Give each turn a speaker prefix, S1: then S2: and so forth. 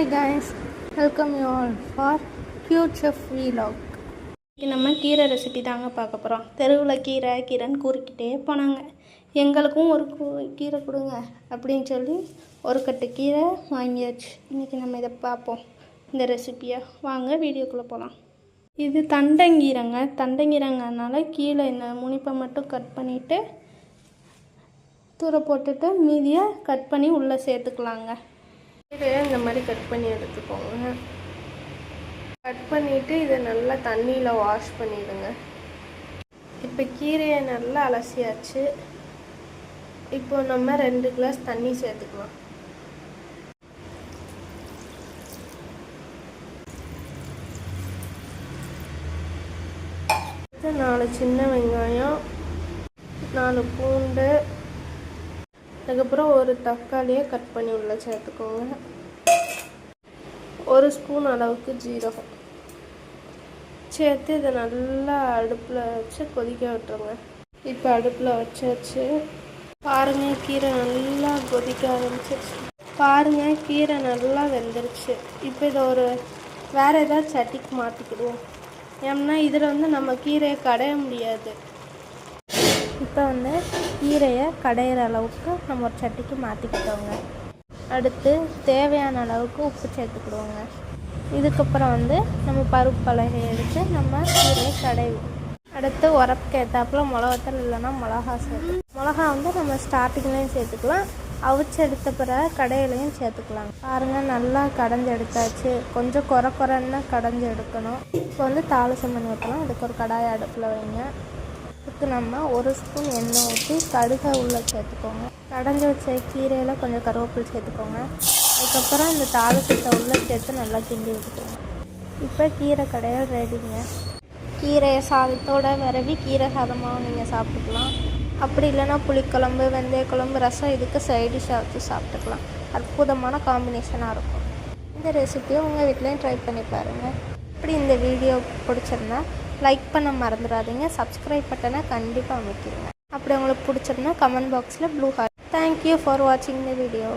S1: Hi guys, welcome you all for Cute Chef Vlog. நம்ம கீரை recipe தாங்க பார்க்க போகிறோம். தெருவில் கீரைன்னு கூறிக்கிட்டே போனாங்க. எங்களுக்கும் ஒரு கீரை கொடுங்க அப்படின்னு சொல்லி ஒரு கட்டு கீரை வாங்கியாச்சு. இன்றைக்கி நம்ம இதை பார்ப்போம், இந்த ரெசிப்பியை. வாங்க வீடியோக்குள்ளே போகலாம். இது தண்டங்கீரைங்கனால கீழே இந்த முனிப்பை மட்டும் கட் பண்ணிவிட்டு தூர போட்டுட்டு மீதியை கட் பண்ணி உள்ளே சேர்த்துக்கலாங்க. கீரையை இந்த மாதிரி கட் பண்ணி எடுத்துக்கோங்க. கட் பண்ணிவிட்டு இதை நல்லா தண்ணியில் வாஷ் பண்ணிவிடுங்க. இப்போ கீரையை நல்லா அலசியாச்சு. இப்போ நம்ம 2 கிளாஸ் தண்ணி சேர்த்துக்கலாம். அடுத்து 4 சின்ன வெங்காயம், 4 பூண்டு, அதுக்கப்புறம் ஒரு தக்காளியை கட் பண்ணி உள்ள சேர்த்துக்கோங்க. 1 ஸ்பூன் அளவுக்கு ஜீரகம் சேர்த்து இதை நல்லா அடுப்பில் வச்சு கொதிக்க விட்டுருங்க. இப்போ அடுப்பில் வச்சாச்சு. பாருங்கள், கீரை நல்லா கொதிக்க ஆரம்பிச்சிருச்சு. பாருங்கள், கீரை நல்லா வெந்துருச்சு. இப்போ இதை வேறு ஏதாவது சட்டிக்கு மாற்றிக்கிடுவோம். ஏன்னா இதில் நம்ம கீரையை கடைய முடியாது. இப்போ கீரையை கடையிற அளவுக்கு நம்ம ஒரு சட்டிக்கு மாற்றிக்கிட்டோங்க. அடுத்து தேவையான அளவுக்கு உப்பு சேர்த்துக்கிடுவோங்க. இதுக்கப்புறம் நம்ம பருப்பு பலகை எடுத்து நம்ம கீரையை கடைவோம். அடுத்து உரப்புக்கு ஏற்றாப்புல மிளகாத்தூள் இல்லைன்னா மிளகா சேர்த்து மிளகா நம்ம ஸ்டார்டிங்லேயும் சேர்த்துக்கலாம், அவிச்சு எடுத்த பிறகு கடையிலையும் சேர்த்துக்கலாம். பாருங்கள், நல்லா கடைஞ்சி எடுத்தாச்சு. கொஞ்சம் குறைன்னு கடைஞ்சி எடுக்கணும். இப்போ தாளிசம் பண்ணி ஊற்றலாம். அதுக்கு ஒரு கடாயை அடுப்பில் வைங்க. இதுக்கு நம்ம 1 ஸ்பூன் எண்ணெய் ஊற்றி கடுகை உள்ளே சேர்த்துக்கோங்க. கடைஞ்சி வச்ச கீரையில் கொஞ்சம் கருவேப்பிலை சேர்த்துக்கோங்க. அதுக்கப்புறம் இந்த தாளிசத்தை உள்ளே சேர்த்து நல்லா கிண்டி விட்டுக்கோங்க. இப்போ கீரை கடையில் ரெடிங்க. கீரையை சாதத்தோடு விரவி கீரை சாதமாகவும் நீங்கள் சாப்பிட்டுக்கலாம். அப்படி இல்லைன்னா புளிக்குழம்பு, வெந்தய குழம்பு, ரசம் இதுக்கு சைடிஷாக வச்சு சாப்பிட்டுக்கலாம். அற்புதமான காம்பினேஷனாக இருக்கும். இந்த ரெசிபியை உங்கள் வீட்லேயும் ட்ரை பண்ணி பாருங்கள். இப்படி இந்த வீடியோ பிடிச்சிருந்தா லைக் பண்ண மறந்துடாதீங்க. சப்ஸ்கிரைப் பட்டனை கண்டிப்பாக அமைக்கிடுங்க. அப்படி உங்களுக்கு பிடிச்சிருந்தா கமெண்ட் பாக்ஸில் ப்ளூ ஹார்ட். தேங்க்யூ ஃபார் வாட்சிங் த வீடியோ.